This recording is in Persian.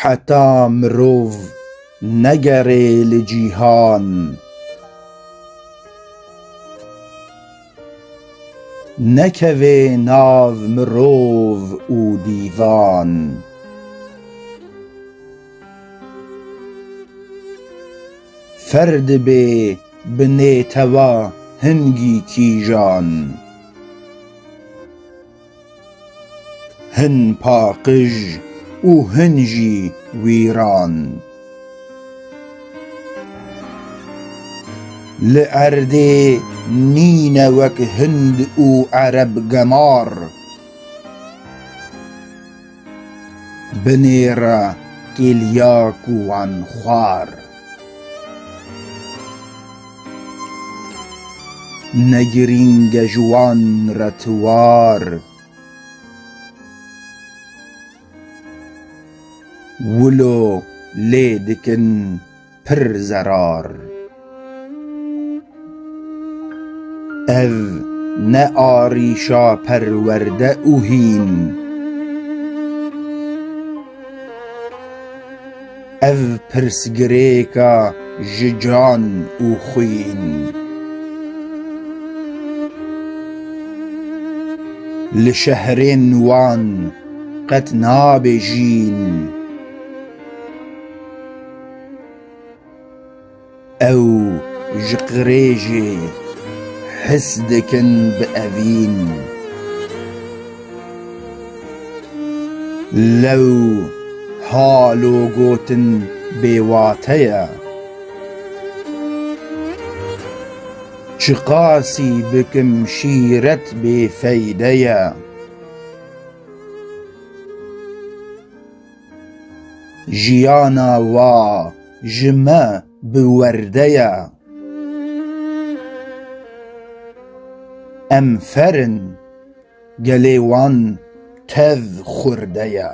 حتا مرۆڤ نەگەڕێ لە جیهان نەکەوێ ناو مرۆڤ و دیڤان فەرد بێ بنێتەوە هەنگی کیژان هەن پاقژ و هەنجی ویران لە ئەردێ نینە وەک هند و عەرەب گەمار بنێرە کێلیاک و وان خوار نەگرینگە ژوان ڕەتوار ولۆ لێ دکن پڕ زەرار ئەڤ نە ئاریشا پەروەردە و هین ئەڤ پرسگرێکە ژ جان و خوین لە شەهرێن وان قەت نابێژین ئەو ژ قرێژێ حس دکن بە ئەڤین لەو حاڵ و گۆتن بێواتەیە چ قاسی بکم شیرەت بێفەیدەیە ژیانە وا ژ مە بوەردەیە ئەم فەرن گەلێ وان تەڤ خوردەیە